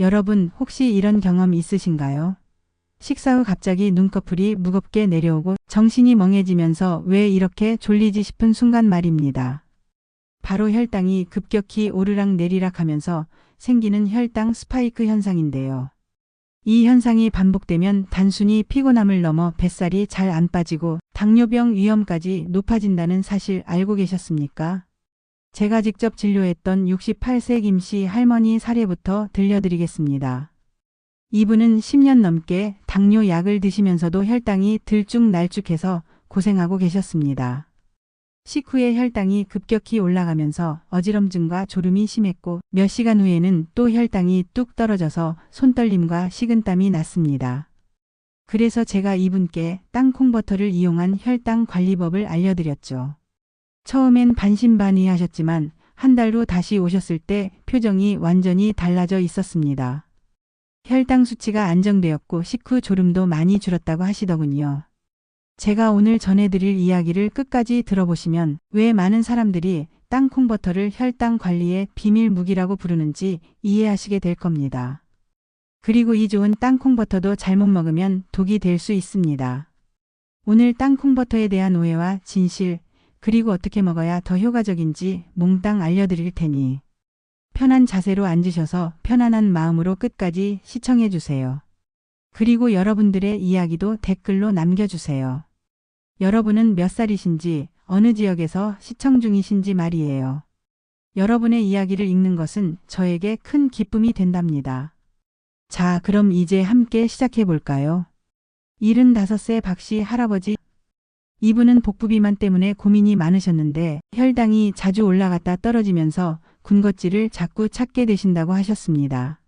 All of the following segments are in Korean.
여러분 혹시 이런 경험 있으신가요? 식사 후 갑자기 눈꺼풀이 무겁게 내려오고 정신이 멍해지면서 왜 이렇게 졸리지 싶은 순간 말입니다. 바로 혈당이 급격히 오르락 내리락 하면서 생기는 혈당 스파이크 현상인데요. 이 현상이 반복되면 단순히 피곤함을 넘어 뱃살이 잘 안 빠지고 당뇨병 위험까지 높아진다는 사실 알고 계셨습니까? 제가 직접 진료했던 68세 김씨 할머니 사례부터 들려드리겠습니다. 이분은 10년 넘게 당뇨 약을 드시면서도 혈당이 들쭉날쭉해서 고생하고 계셨습니다. 식후에 혈당이 급격히 올라가면서 어지럼증과 졸음이 심했고 몇 시간 후에는 또 혈당이 뚝 떨어져서 손떨림과 식은땀이 났습니다. 그래서 제가 이분께 땅콩버터를 이용한 혈당 관리법을 알려드렸죠. 처음엔 반신반의하셨지만 한 달 후 다시 오셨을 때 표정이 완전히 달라져 있었습니다. 혈당 수치가 안정되었고 식후 졸음도 많이 줄었다고 하시더군요. 제가 오늘 전해드릴 이야기를 끝까지 들어보시면 왜 많은 사람들이 땅콩버터를 혈당 관리의 비밀 무기라고 부르는지 이해하시게 될 겁니다. 그리고 이 좋은 땅콩버터도 잘못 먹으면 독이 될 수 있습니다. 오늘 땅콩버터에 대한 오해와 진실, 그리고 어떻게 먹어야 더 효과적인지 몽땅 알려드릴 테니 편한 자세로 앉으셔서 편안한 마음으로 끝까지 시청해 주세요. 그리고 여러분들의 이야기도 댓글로 남겨주세요. 여러분은 몇 살이신지 어느 지역에서 시청 중이신지 말이에요. 여러분의 이야기를 읽는 것은 저에게 큰 기쁨이 된답니다. 자, 그럼 이제 함께 시작해 볼까요? 75세 박씨 할아버지. 이분은 복부 비만 때문에 고민이 많으셨는데 혈당이 자주 올라갔다 떨어지면서 군것질을 자꾸 찾게 되신다고 하셨습니다.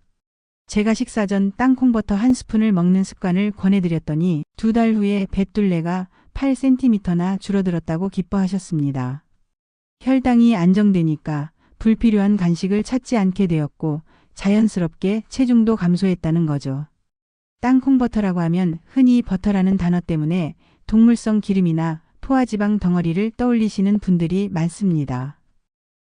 제가 식사 전 땅콩버터 한 스푼을 먹는 습관을 권해드렸더니 2달 후에 뱃둘레가 8cm나 줄어들었다고 기뻐하셨습니다. 혈당이 안정되니까 불필요한 간식을 찾지 않게 되었고 자연스럽게 체중도 감소했다는 거죠. 땅콩버터라고 하면 흔히 버터라는 단어 때문에 동물성 기름이나 포화지방 덩어리를 떠올리시는 분들이 많습니다.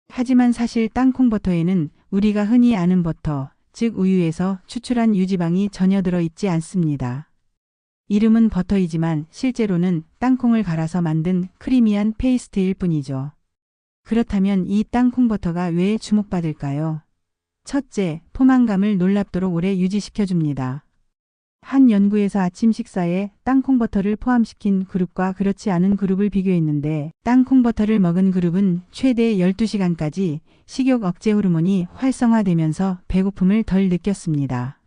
하지만 사실 땅콩버터에는 우리가 흔히 아는 버터, 즉 우유에서 추출한 유지방이 전혀 들어있지 않습니다. 이름은 버터이지만 실제로는 땅콩을 갈아서 만든 크리미한 페이스트일 뿐이죠. 그렇다면 이 땅콩버터가 왜 주목받을까요? 첫째, 포만감을 놀랍도록 오래 유지시켜줍니다. 한 연구에서 아침 식사에 땅콩버터를 포함시킨 그룹과 그렇지 않은 그룹을 비교했는데 땅콩버터를 먹은 그룹은 최대 12시간까지 식욕 억제 호르몬이 활성화되면서 배고픔을 덜 느꼈습니다.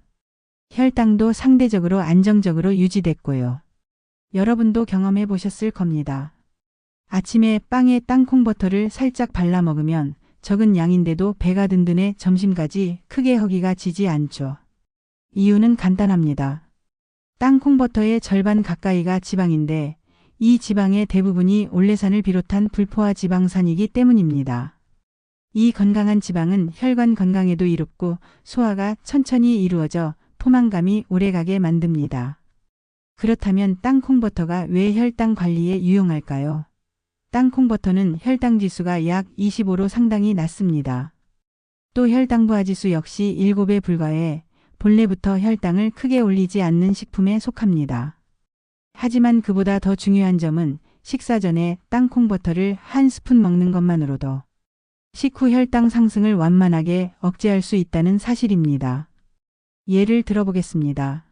혈당도 상대적으로 안정적으로 유지됐고요. 여러분도 경험해 보셨을 겁니다. 아침에 빵에 땅콩버터를 살짝 발라 먹으면 적은 양인데도 배가 든든해 점심까지 크게 허기가 지지 않죠. 이유는 간단합니다. 땅콩버터의 절반 가까이가 지방인데 이 지방의 대부분이 올레산을 비롯한 불포화 지방산이기 때문입니다. 이 건강한 지방은 혈관 건강에도 이롭고 소화가 천천히 이루어져 포만감이 오래가게 만듭니다. 그렇다면 땅콩버터가 왜 혈당 관리에 유용할까요? 땅콩버터는 혈당 지수가 약 25로 상당히 낮습니다. 또 혈당부하 지수 역시 7에 불과해 본래부터 혈당을 크게 올리지 않는 식품에 속합니다. 하지만 그보다 더 중요한 점은 식사 전에 땅콩버터를 한 스푼 먹는 것만으로도 식후 혈당 상승을 완만하게 억제할 수 있다는 사실입니다. 예를 들어보겠습니다.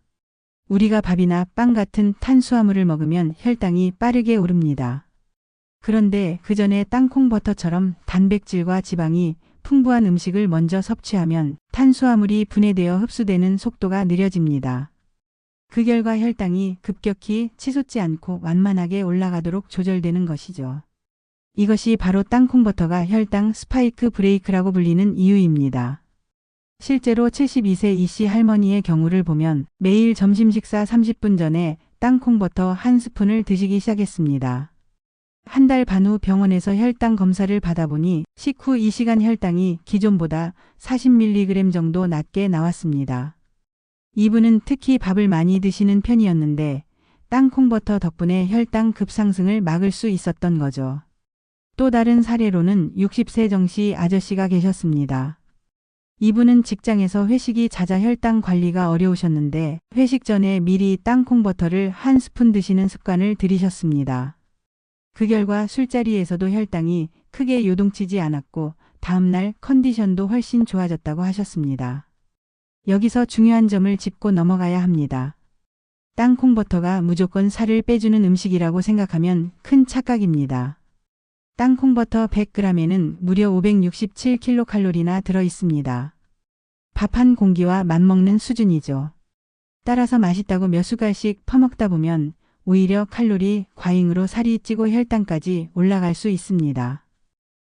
우리가 밥이나 빵 같은 탄수화물을 먹으면 혈당이 빠르게 오릅니다. 그런데 그 전에 땅콩버터처럼 단백질과 지방이 풍부한 음식을 먼저 섭취하면 탄수화물이 분해되어 흡수되는 속도가 느려집니다. 그 결과 혈당이 급격히 치솟지 않고 완만하게 올라가도록 조절되는 것이죠. 이것이 바로 땅콩버터가 혈당 스파이크 브레이크라고 불리는 이유입니다. 실제로 72세 이씨 할머니의 경우를 보면 매일 점심 식사 30분 전에 땅콩버터 한 스푼을 드시기 시작했습니다. 한 달 반 후 병원에서 혈당 검사를 받아보니 식후 2시간 혈당이 기존보다 40mg 정도 낮게 나왔습니다. 이분은 특히 밥을 많이 드시는 편이었는데 땅콩버터 덕분에 혈당 급상승을 막을 수 있었던 거죠. 또 다른 사례로는 60세 정씨 아저씨가 계셨습니다. 이분은 직장에서 회식이 잦아 혈당 관리가 어려우셨는데 회식 전에 미리 땅콩버터를 한 스푼 드시는 습관을 들이셨습니다. 그 결과 술자리에서도 혈당이 크게 요동치지 않았고 다음날 컨디션도 훨씬 좋아졌다고 하셨습니다. 여기서 중요한 점을 짚고 넘어가야 합니다. 땅콩버터가 무조건 살을 빼주는 음식이라고 생각하면 큰 착각입니다. 땅콩버터 100g에는 무려 567kcal나 들어있습니다. 밥 한 공기와 맞먹는 수준이죠. 따라서 맛있다고 몇 숟갈씩 퍼먹다 보면 오히려 칼로리 과잉으로 살이 찌고 혈당까지 올라갈 수 있습니다.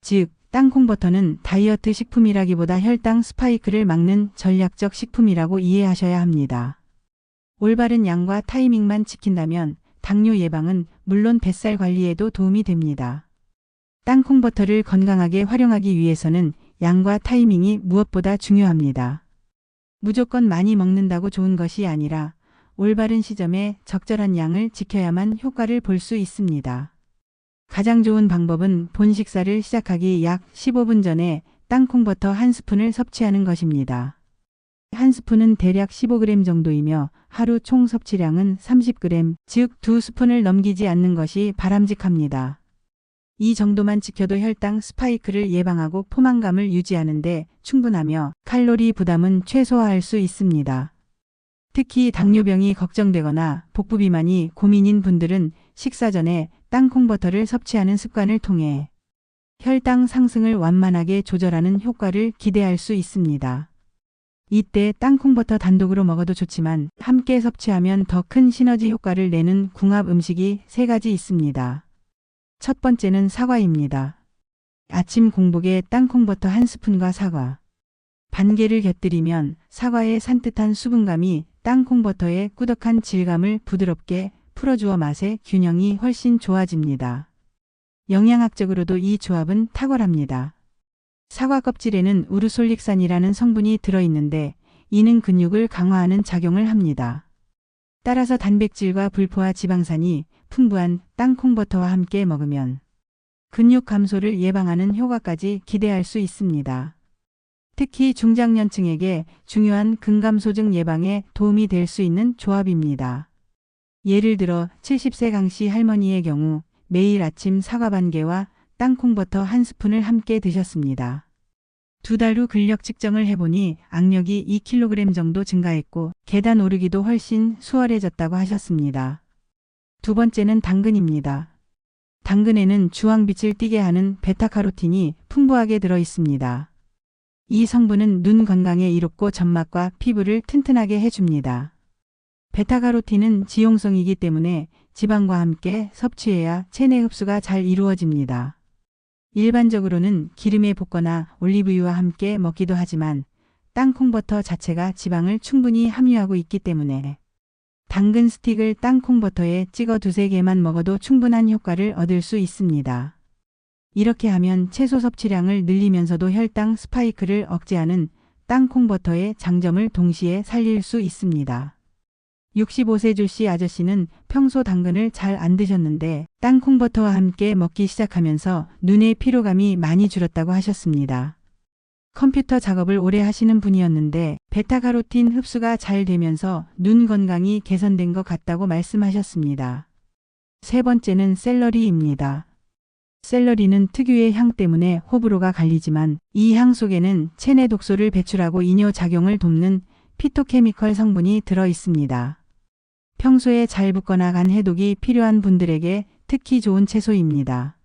즉, 땅콩버터는 다이어트 식품이라기보다 혈당 스파이크를 막는 전략적 식품이라고 이해하셔야 합니다. 올바른 양과 타이밍만 지킨다면 당뇨 예방은 물론 뱃살 관리에도 도움이 됩니다. 땅콩버터를 건강하게 활용하기 위해서는 양과 타이밍이 무엇보다 중요합니다. 무조건 많이 먹는다고 좋은 것이 아니라 올바른 시점에 적절한 양을 지켜야만 효과를 볼 수 있습니다. 가장 좋은 방법은 본 식사를 시작하기 약 15분 전에 땅콩버터 한 스푼을 섭취하는 것입니다. 한 스푼은 대략 15g 정도이며 하루 총 섭취량은 30g, 즉 2스푼을 넘기지 않는 것이 바람직합니다. 이 정도만 지켜도 혈당 스파이크를 예방하고 포만감을 유지하는데 충분하며 칼로리 부담은 최소화할 수 있습니다. 특히 당뇨병이 걱정되거나 복부 비만이 고민인 분들은 식사 전에 땅콩버터를 섭취하는 습관을 통해 혈당 상승을 완만하게 조절하는 효과를 기대할 수 있습니다. 이때 땅콩버터 단독으로 먹어도 좋지만 함께 섭취하면 더 큰 시너지 효과를 내는 궁합 음식이 3가지 있습니다. 첫 번째는 사과입니다. 아침 공복에 땅콩버터 한 스푼과 사과, 반 개를 곁들이면 사과의 산뜻한 수분감이 땅콩버터의 꾸덕한 질감을 부드럽게 풀어주어 맛의 균형이 훨씬 좋아집니다. 영양학적으로도 이 조합은 탁월합니다. 사과 껍질에는 우르솔릭산이라는 성분이 들어있는데 이는 근육을 강화하는 작용을 합니다. 따라서 단백질과 불포화 지방산이 풍부한 땅콩버터와 함께 먹으면 근육 감소를 예방하는 효과까지 기대할 수 있습니다. 특히 중장년층에게 중요한 근감소증 예방에 도움이 될 수 있는 조합입니다. 예를 들어 70세 강씨 할머니의 경우 매일 아침 사과 반 개와 땅콩버터 한 스푼을 함께 드셨습니다. 2달 후 근력 측정을 해보니 악력이 2kg 정도 증가했고 계단 오르기도 훨씬 수월해졌다고 하셨습니다. 두 번째는 당근입니다. 당근에는 주황빛을 띠게 하는 베타카로틴이 풍부하게 들어 있습니다. 이 성분은 눈 건강에 이롭고 점막과 피부를 튼튼하게 해줍니다. 베타카로틴은 지용성이기 때문에 지방과 함께 섭취해야 체내 흡수가 잘 이루어집니다. 일반적으로는 기름에 볶거나 올리브유와 함께 먹기도 하지만 땅콩버터 자체가 지방을 충분히 함유하고 있기 때문에 당근 스틱을 땅콩버터에 찍어 2~3개만 먹어도 충분한 효과를 얻을 수 있습니다. 이렇게 하면 채소 섭취량을 늘리면서도 혈당 스파이크를 억제하는 땅콩버터의 장점을 동시에 살릴 수 있습니다. 65세 조씨 아저씨는 평소 당근을 잘 안 드셨는데 땅콩버터와 함께 먹기 시작하면서 눈의 피로감이 많이 줄었다고 하셨습니다. 컴퓨터 작업을 오래 하시는 분이었는데 베타카로틴 흡수가 잘 되면서 눈 건강이 개선된 것 같다고 말씀하셨습니다. 세 번째는 샐러리입니다. 샐러리는 특유의 향 때문에 호불호가 갈리지만 이 향 속에는 체내 독소를 배출하고 이뇨작용을 돕는 피토케미컬 성분이 들어 있습니다. 평소에 잘 붓거나 간 해독이 필요한 분들에게 특히 좋은 채소입니다.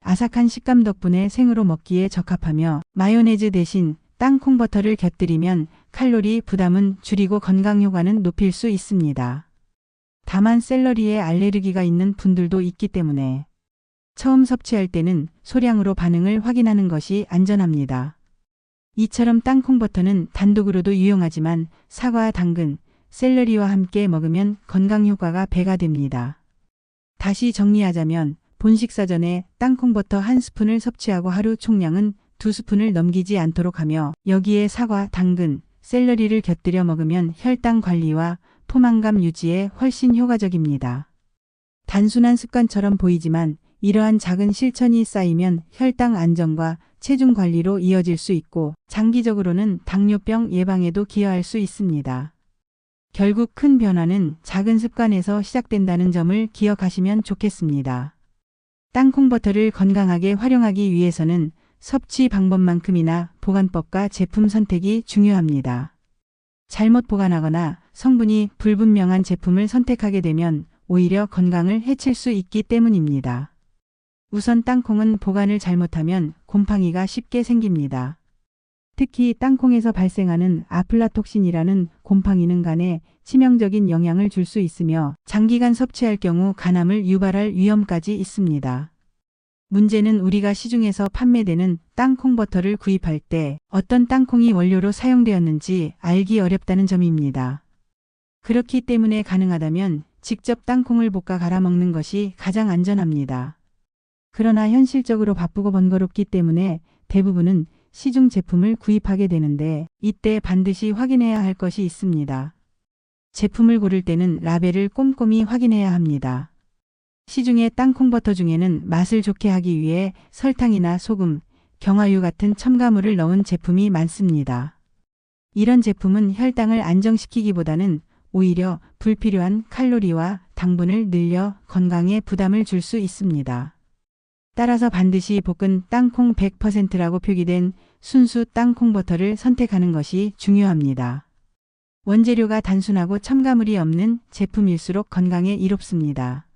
아삭한 식감 덕분에 생으로 먹기에 적합하며 마요네즈 대신 땅콩버터를 곁들이면 칼로리 부담은 줄이고 건강 효과는 높일 수 있습니다. 다만 샐러리에 알레르기가 있는 분들도 있기 때문에 처음 섭취할 때는 소량으로 반응을 확인하는 것이 안전합니다. 이처럼 땅콩버터는 단독으로도 유용하지만 사과, 당근, 샐러리와 함께 먹으면 건강 효과가 배가 됩니다. 다시 정리하자면 본 식사 전에 땅콩버터 한 스푼을 섭취하고 하루 총량은 2스푼을 넘기지 않도록 하며 여기에 사과, 당근, 샐러리를 곁들여 먹으면 혈당 관리와 포만감 유지에 훨씬 효과적입니다. 단순한 습관처럼 보이지만 이러한 작은 실천이 쌓이면 혈당 안정과 체중 관리로 이어질 수 있고 장기적으로는 당뇨병 예방에도 기여할 수 있습니다. 결국 큰 변화는 작은 습관에서 시작된다는 점을 기억하시면 좋겠습니다. 땅콩버터를 건강하게 활용하기 위해서는 섭취 방법만큼이나 보관법과 제품 선택이 중요합니다. 잘못 보관하거나 성분이 불분명한 제품을 선택하게 되면 오히려 건강을 해칠 수 있기 때문입니다. 우선 땅콩은 보관을 잘못하면 곰팡이가 쉽게 생깁니다. 특히 땅콩에서 발생하는 아플라톡신이라는 곰팡이는 간에 치명적인 영향을 줄 수 있으며 장기간 섭취할 경우 간암을 유발할 위험까지 있습니다. 문제는 우리가 시중에서 판매되는 땅콩버터를 구입할 때 어떤 땅콩이 원료로 사용되었는지 알기 어렵다는 점입니다. 그렇기 때문에 가능하다면 직접 땅콩을 볶아 갈아 먹는 것이 가장 안전합니다. 그러나 현실적으로 바쁘고 번거롭기 때문에 대부분은 시중 제품을 구입하게 되는데 이때 반드시 확인해야 할 것이 있습니다. 제품을 고를 때는 라벨을 꼼꼼히 확인해야 합니다. 시중의 땅콩버터 중에는 맛을 좋게 하기 위해 설탕이나 소금, 경화유 같은 첨가물을 넣은 제품이 많습니다. 이런 제품은 혈당을 안정시키기보다는 오히려 불필요한 칼로리와 당분을 늘려 건강에 부담을 줄 수 있습니다. 따라서 반드시 볶은 땅콩 100%라고 표기된 순수 땅콩버터를 선택하는 것이 중요합니다. 원재료가 단순하고 첨가물이 없는 제품일수록 건강에 이롭습니다.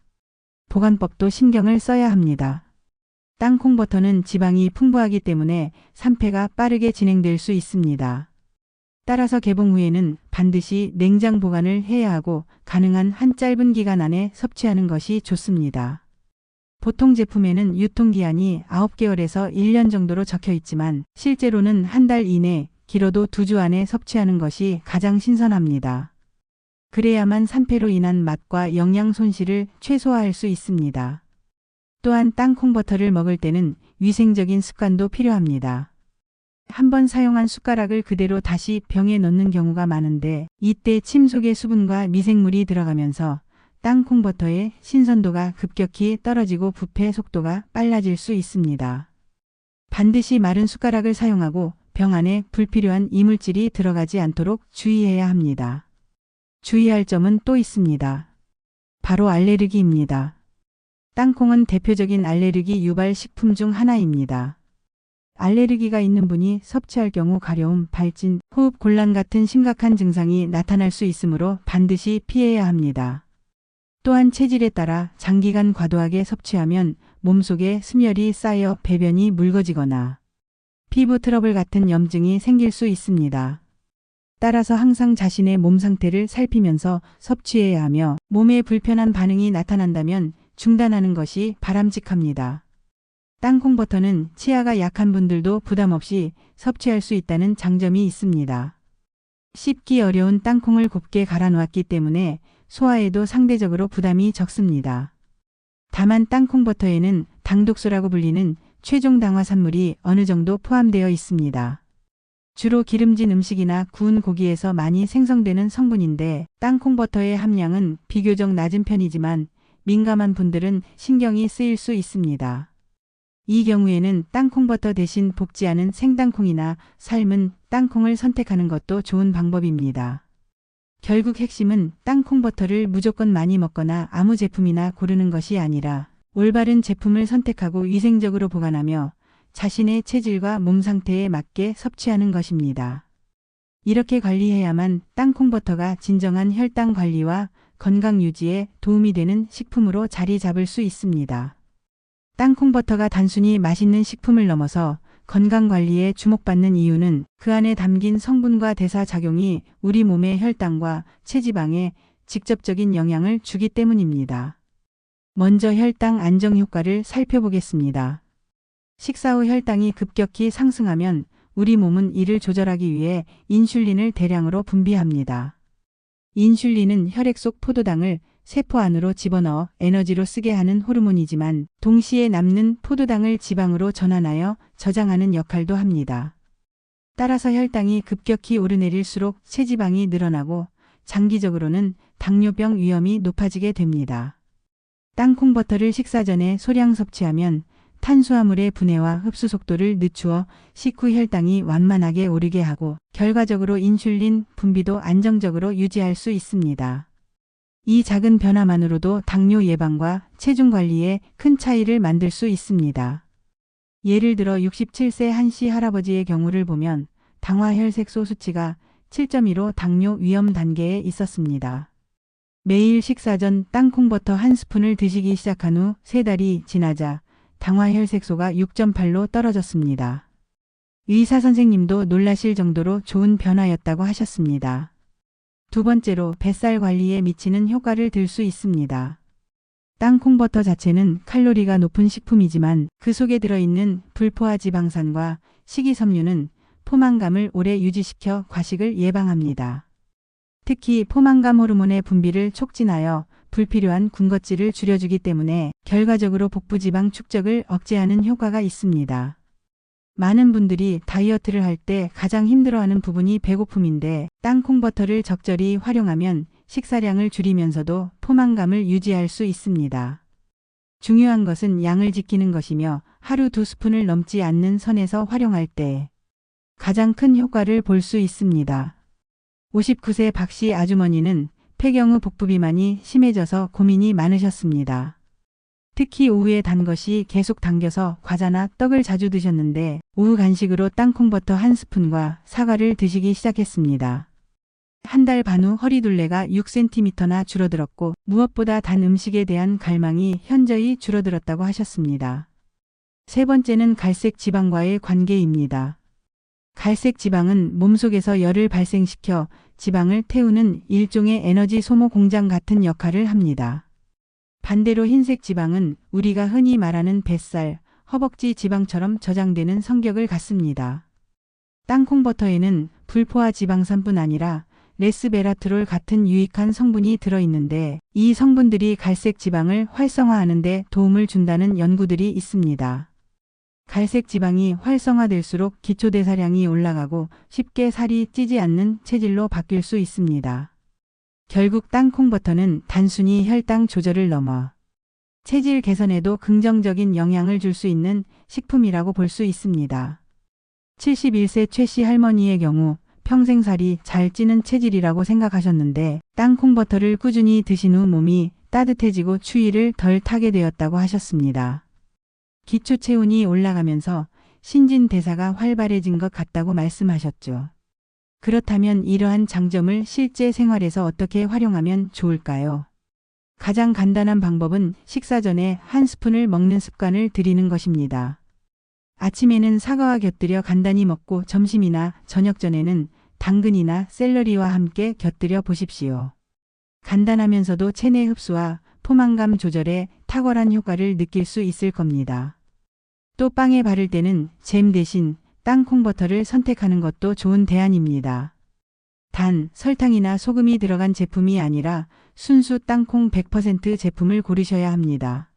보관법도 신경을 써야 합니다. 땅콩버터는 지방이 풍부하기 때문에 산패가 빠르게 진행될 수 있습니다. 따라서 개봉 후에는 반드시 냉장 보관을 해야 하고 가능한 한 짧은 기간 안에 섭취하는 것이 좋습니다. 보통 제품에는 유통기한이 9개월에서 1년 정도로 적혀 있지만 실제로는 한 달 이내, 길어도 2주 안에 섭취하는 것이 가장 신선합니다. 그래야만 산패로 인한 맛과 영양 손실을 최소화할 수 있습니다. 또한 땅콩버터를 먹을 때는 위생적인 습관도 필요합니다. 한번 사용한 숟가락을 그대로 다시 병에 넣는 경우가 많은데 이때 침 속의 수분과 미생물이 들어가면서 땅콩버터의 신선도가 급격히 떨어지고 부패 속도가 빨라질 수 있습니다. 반드시 마른 숟가락을 사용하고 병 안에 불필요한 이물질이 들어가지 않도록 주의해야 합니다. 주의할 점은 또 있습니다. 바로 알레르기입니다. 땅콩은 대표적인 알레르기 유발 식품 중 하나입니다. 알레르기가 있는 분이 섭취할 경우 가려움, 발진, 호흡 곤란 같은 심각한 증상이 나타날 수 있으므로 반드시 피해야 합니다. 또한 체질에 따라 장기간 과도하게 섭취하면 몸속에 숨열이 쌓여 배변이 묽어지거나 피부 트러블 같은 염증이 생길 수 있습니다. 따라서 항상 자신의 몸 상태를 살피면서 섭취해야 하며 몸에 불편한 반응이 나타난다면 중단하는 것이 바람직합니다. 땅콩버터는 치아가 약한 분들도 부담 없이 섭취할 수 있다는 장점이 있습니다. 씹기 어려운 땅콩을 곱게 갈아 놓았기 때문에 소화에도 상대적으로 부담이 적습니다. 다만 땅콩버터에는 당독소라고 불리는 최종 당화산물이 어느 정도 포함되어 있습니다. 주로 기름진 음식이나 구운 고기에서 많이 생성되는 성분인데 땅콩버터의 함량은 비교적 낮은 편이지만 민감한 분들은 신경이 쓰일 수 있습니다. 이 경우에는 땅콩버터 대신 볶지 않은 생땅콩이나 삶은 땅콩을 선택하는 것도 좋은 방법입니다. 결국 핵심은 땅콩버터를 무조건 많이 먹거나 아무 제품이나 고르는 것이 아니라 올바른 제품을 선택하고 위생적으로 보관하며 자신의 체질과 몸 상태에 맞게 섭취하는 것입니다. 이렇게 관리해야만 땅콩버터가 진정한 혈당 관리와 건강 유지에 도움이 되는 식품으로 자리 잡을 수 있습니다. 땅콩버터가 단순히 맛있는 식품을 넘어서 건강관리에 주목받는 이유는 그 안에 담긴 성분과 대사작용이 우리 몸의 혈당과 체지방에 직접적인 영향을 주기 때문입니다. 먼저 혈당 안정 효과를 살펴보겠습니다. 식사 후 혈당이 급격히 상승하면 우리 몸은 이를 조절하기 위해 인슐린을 대량으로 분비합니다. 인슐린은 혈액 속 포도당을 세포 안으로 집어넣어 에너지로 쓰게 하는 호르몬이지만 동시에 남는 포도당을 지방으로 전환하여 저장하는 역할도 합니다. 따라서 혈당이 급격히 오르내릴수록 체지방이 늘어나고 장기적으로는 당뇨병 위험이 높아지게 됩니다. 땅콩버터를 식사 전에 소량 섭취하면 탄수화물의 분해와 흡수 속도를 늦추어 식후 혈당이 완만하게 오르게 하고 결과적으로 인슐린 분비도 안정적으로 유지할 수 있습니다. 이 작은 변화만으로도 당뇨 예방과 체중 관리에 큰 차이를 만들 수 있습니다. 예를 들어 67세 한씨 할아버지의 경우를 보면 당화혈색소 수치가 7.2로 당뇨 위험 단계에 있었습니다. 매일 식사 전 땅콩버터 한 스푼을 드시기 시작한 후 3달이 지나자 당화혈색소가 6.8로 떨어졌습니다. 의사 선생님도 놀라실 정도로 좋은 변화였다고 하셨습니다. 두 번째로 뱃살 관리에 미치는 효과를 들 수 있습니다. 땅콩버터 자체는 칼로리가 높은 식품이지만 그 속에 들어있는 불포화 지방산과 식이섬유는 포만감을 오래 유지시켜 과식을 예방합니다. 특히 포만감 호르몬의 분비를 촉진하여 불필요한 군것질을 줄여주기 때문에 결과적으로 복부지방 축적을 억제하는 효과가 있습니다. 많은 분들이 다이어트를 할 때 가장 힘들어하는 부분이 배고픔인데 땅콩버터를 적절히 활용하면 식사량을 줄이면서도 포만감을 유지할 수 있습니다. 중요한 것은 양을 지키는 것이며 하루 2스푼을 넘지 않는 선에서 활용할 때 가장 큰 효과를 볼 수 있습니다. 59세 박씨 아주머니는 폐경 후 복부 비만이 심해져서 고민이 많으셨습니다. 특히 오후에 단 것이 계속 당겨서 과자나 떡을 자주 드셨는데 오후 간식으로 땅콩버터 한 스푼과 사과를 드시기 시작했습니다. 한 달 반 후 허리둘레가 6cm나 줄어들었고 무엇보다 단 음식에 대한 갈망이 현저히 줄어들었다고 하셨습니다. 세 번째는 갈색 지방과의 관계입니다. 갈색 지방은 몸속에서 열을 발생시켜 지방을 태우는 일종의 에너지 소모 공장 같은 역할을 합니다. 반대로 흰색 지방은 우리가 흔히 말하는 뱃살, 허벅지 지방처럼 저장되는 성격을 갖습니다. 땅콩버터에는 불포화 지방산뿐 아니라 레스베라트롤 같은 유익한 성분이 들어있는데 이 성분들이 갈색 지방을 활성화하는 데 도움을 준다는 연구들이 있습니다. 갈색 지방이 활성화될수록 기초대사량이 올라가고 쉽게 살이 찌지 않는 체질로 바뀔 수 있습니다. 결국 땅콩버터는 단순히 혈당 조절을 넘어 체질 개선에도 긍정적인 영향을 줄 수 있는 식품이라고 볼 수 있습니다. 71세 최 씨 할머니의 경우 평생 살이 잘 찌는 체질이라고 생각하셨는데 땅콩버터를 꾸준히 드신 후 몸이 따뜻해지고 추위를 덜 타게 되었다고 하셨습니다. 기초 체온이 올라가면서 신진대사가 활발해진 것 같다고 말씀하셨죠. 그렇다면 이러한 장점을 실제 생활에서 어떻게 활용하면 좋을까요? 가장 간단한 방법은 식사 전에 한 스푼을 먹는 습관을 들이는 것입니다. 아침에는 사과와 곁들여 간단히 먹고 점심이나 저녁 전에는 당근이나 샐러리와 함께 곁들여 보십시오. 간단하면서도 체내 흡수와 포만감 조절에 탁월한 효과를 느낄 수 있을 겁니다. 또 빵에 바를 때는 잼 대신 땅콩버터를 선택하는 것도 좋은 대안입니다. 단, 설탕이나 소금이 들어간 제품이 아니라 순수 땅콩 100% 제품을 고르셔야 합니다.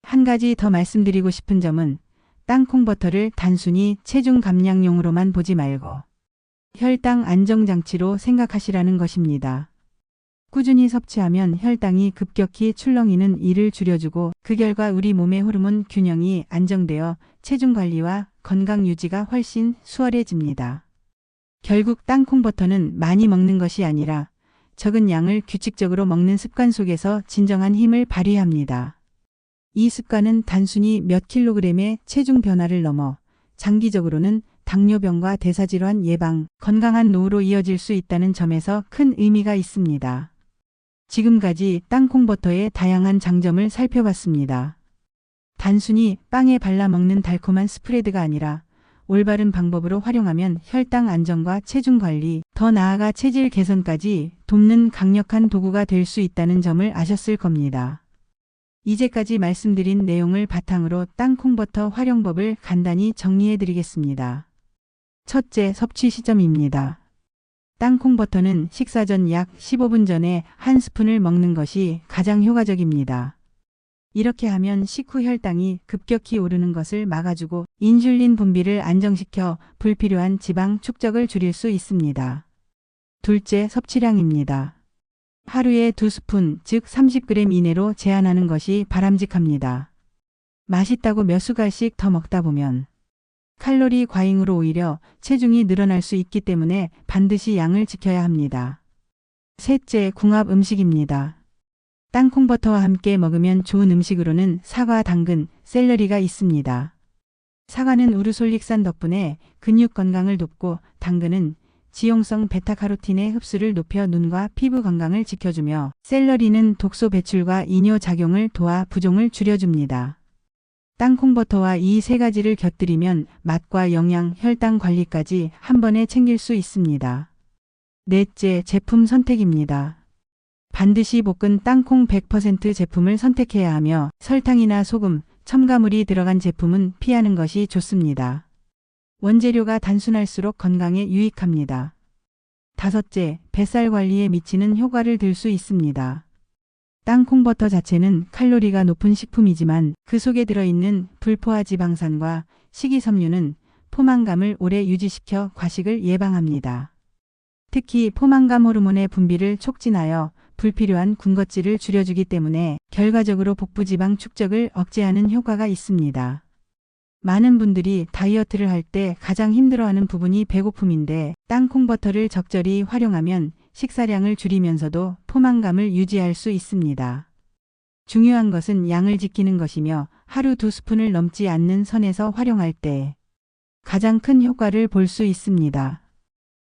한 가지 더 말씀드리고 싶은 점은 땅콩버터를 단순히 체중 감량용으로만 보지 말고 혈당 안정장치로 생각하시라는 것입니다. 꾸준히 섭취하면 혈당이 급격히 출렁이는 이를 줄여주고 그 결과 우리 몸의 호르몬 균형이 안정되어 체중 관리와 건강 유지가 훨씬 수월해집니다. 결국 땅콩버터는 많이 먹는 것이 아니라 적은 양을 규칙적으로 먹는 습관 속에서 진정한 힘을 발휘합니다. 이 습관은 단순히 몇 킬로그램의 체중 변화를 넘어 장기적으로는 당뇨병과 대사질환 예방, 건강한 노후로 이어질 수 있다는 점에서 큰 의미가 있습니다. 지금까지 땅콩버터의 다양한 장점을 살펴봤습니다. 단순히 빵에 발라 먹는 달콤한 스프레드가 아니라 올바른 방법으로 활용하면 혈당 안정과 체중 관리, 더 나아가 체질 개선까지 돕는 강력한 도구가 될 수 있다는 점을 아셨을 겁니다. 이제까지 말씀드린 내용을 바탕으로 땅콩버터 활용법을 간단히 정리해 드리겠습니다. 첫째, 섭취 시점입니다. 땅콩버터는 식사 전 약 15분 전에 한 스푼을 먹는 것이 가장 효과적입니다. 이렇게 하면 식후 혈당이 급격히 오르는 것을 막아주고 인슐린 분비를 안정시켜 불필요한 지방 축적을 줄일 수 있습니다. 둘째, 섭취량입니다. 하루에 2스푼, 즉 30g 이내로 제한하는 것이 바람직합니다. 맛있다고 몇 숟갈씩 더 먹다 보면 칼로리 과잉으로 오히려 체중이 늘어날 수 있기 때문에 반드시 양을 지켜야 합니다. 셋째, 궁합 음식입니다. 땅콩버터와 함께 먹으면 좋은 음식으로는 사과, 당근, 샐러리가 있습니다. 사과는 우르솔릭산 덕분에 근육 건강을 돕고 당근은 지용성 베타카로틴의 흡수를 높여 눈과 피부 건강을 지켜주며 샐러리는 독소 배출과 이뇨 작용을 도와 부종을 줄여줍니다. 땅콩버터와 이 세 가지를 곁들이면 맛과 영양, 혈당 관리까지 한 번에 챙길 수 있습니다. 넷째, 제품 선택입니다. 반드시 볶은 땅콩 100% 제품을 선택해야 하며 설탕이나 소금, 첨가물이 들어간 제품은 피하는 것이 좋습니다. 원재료가 단순할수록 건강에 유익합니다. 다섯째, 뱃살 관리에 미치는 효과를 들 수 있습니다. 땅콩버터 자체는 칼로리가 높은 식품이지만 그 속에 들어있는 불포화 지방산과 식이섬유는 포만감을 오래 유지시켜 과식을 예방합니다. 특히 포만감 호르몬의 분비를 촉진하여 불필요한 군것질을 줄여주기 때문에 결과적으로 복부지방 축적을 억제하는 효과가 있습니다. 많은 분들이 다이어트를 할 때 가장 힘들어하는 부분이 배고픔인데 땅콩버터를 적절히 활용하면 식사량을 줄이면서도 포만감을 유지할 수 있습니다. 중요한 것은 양을 지키는 것이며 하루 2스푼을 넘지 않는 선에서 활용할 때 가장 큰 효과를 볼 수 있습니다.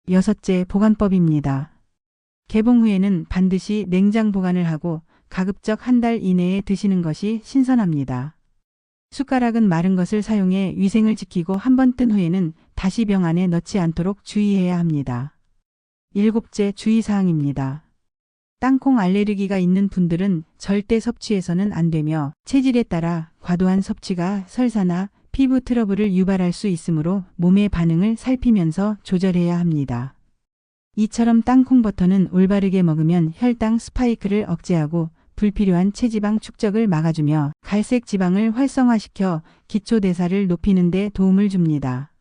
여섯째, 보관법입니다. 개봉 후에는 반드시 냉장 보관을 하고 가급적 한 달 이내에 드시는 것이 신선합니다. 숟가락은 마른 것을 사용해 위생을 지키고 한 번 뜬 후에는 다시 병 안에 넣지 않도록 주의해야 합니다. 일곱째, 주의사항입니다. 땅콩 알레르기가 있는 분들은 절대 섭취해서는 안 되며 체질에 따라 과도한 섭취가 설사나 피부 트러블을 유발할 수 있으므로 몸의 반응을 살피면서 조절해야 합니다. 이처럼 땅콩버터는 올바르게 먹으면 혈당 스파이크를 억제하고 불필요한 체지방 축적을 막아주며 갈색 지방을 활성화시켜 기초대사를 높이는 데 도움을 줍니다.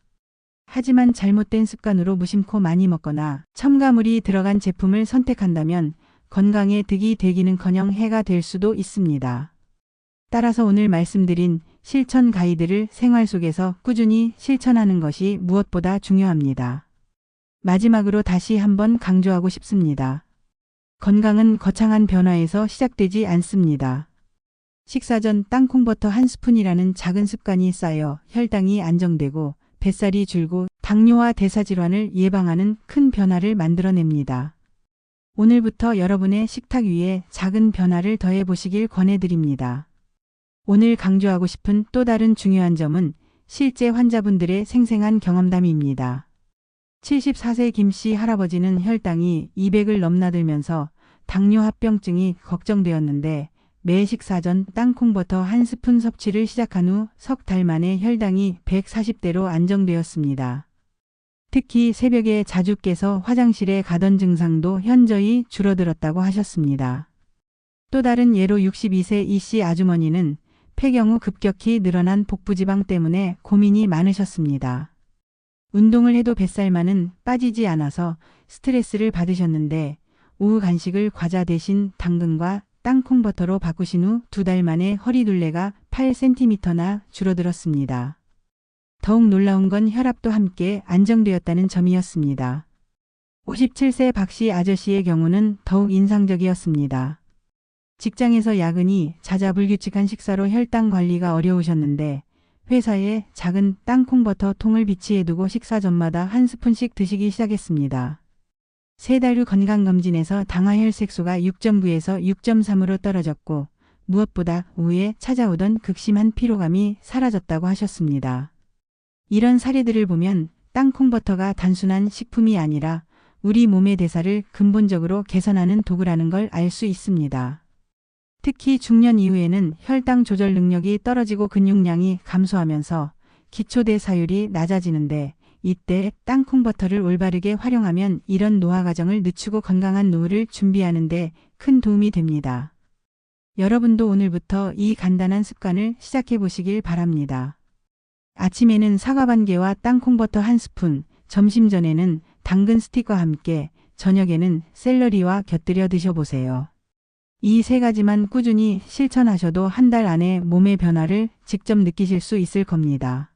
하지만 잘못된 습관으로 무심코 많이 먹거나 첨가물이 들어간 제품을 선택한다면 건강에 득이 되기는커녕 해가 될 수도 있습니다. 따라서 오늘 말씀드린 실천 가이드를 생활 속에서 꾸준히 실천하는 것이 무엇보다 중요합니다. 마지막으로 다시 한번 강조하고 싶습니다. 건강은 거창한 변화에서 시작되지 않습니다. 식사 전 땅콩버터 한 스푼이라는 작은 습관이 쌓여 혈당이 안정되고 뱃살이 줄고 당뇨와 대사질환을 예방하는 큰 변화를 만들어냅니다. 오늘부터 여러분의 식탁 위에 작은 변화를 더해 보시길 권해드립니다. 오늘 강조하고 싶은 또 다른 중요한 점은 실제 환자분들의 생생한 경험담입니다. 74세 김씨 할아버지는 혈당이 200을 넘나들면서 당뇨 합병증이 걱정되었는데 매 식사 전 땅콩버터 한 스푼 섭취를 시작한 후 석 달 만에 혈당이 140대로 안정되었습니다. 특히 새벽에 자주 깨서 화장실에 가던 증상도 현저히 줄어들었다고 하셨습니다. 또 다른 예로 62세 이씨 아주머니는 폐경 후 급격히 늘어난 복부지방 때문에 고민이 많으셨습니다. 운동을 해도 뱃살만은 빠지지 않아서 스트레스를 받으셨는데 오후 간식을 과자 대신 당근과 땅콩버터로 바꾸신 후 2달 만에 허리둘레가 8cm나 줄어들었습니다. 더욱 놀라운 건 혈압도 함께 안정되었다는 점이었습니다. 57세 박씨 아저씨의 경우는 더욱 인상적이었습니다. 직장에서 야근이 잦아 불규칙한 식사로 혈당 관리가 어려우셨는데 회사에 작은 땅콩버터 통을 비치해두고 식사 전마다 한 스푼씩 드시기 시작했습니다. 3달 후 건강검진에서 당화혈색소가 6.9에서 6.3으로 떨어졌고 무엇보다 오후에 찾아오던 극심한 피로감이 사라졌다고 하셨습니다. 이런 사례들을 보면 땅콩버터가 단순한 식품이 아니라 우리 몸의 대사를 근본적으로 개선하는 도구라는 걸 알 수 있습니다. 특히 중년 이후에는 혈당 조절 능력이 떨어지고 근육량이 감소하면서 기초대사율이 낮아지는데 이때 땅콩버터를 올바르게 활용하면 이런 노화 과정을 늦추고 건강한 노후를 준비하는 데 큰 도움이 됩니다. 여러분도 오늘부터 이 간단한 습관을 시작해 보시길 바랍니다. 아침에는 사과 반 개와 땅콩버터 한 스푼, 점심 전에는 당근 스틱과 함께, 저녁에는 샐러리와 곁들여 드셔보세요. 이 세 가지만 꾸준히 실천하셔도 한 달 안에 몸의 변화를 직접 느끼실 수 있을 겁니다.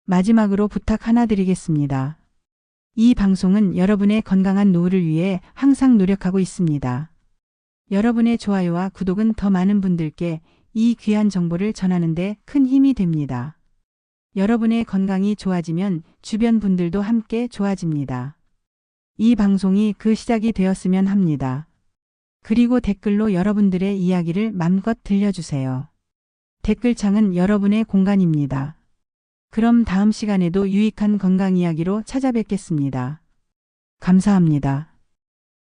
마지막으로 부탁 하나 드리겠습니다. 이 방송은 여러분의 건강한 노후를 위해 항상 노력하고 있습니다. 여러분의 좋아요와 구독은 더 많은 분들께 이 귀한 정보를 전하는 데 큰 힘이 됩니다. 여러분의 건강이 좋아지면 주변 분들도 함께 좋아집니다. 이 방송이 그 시작이 되었으면 합니다. 그리고 댓글로 여러분들의 이야기를 맘껏 들려주세요. 댓글창은 여러분의 공간입니다. 그럼 다음 시간에도 유익한 건강 이야기로 찾아뵙겠습니다. 감사합니다.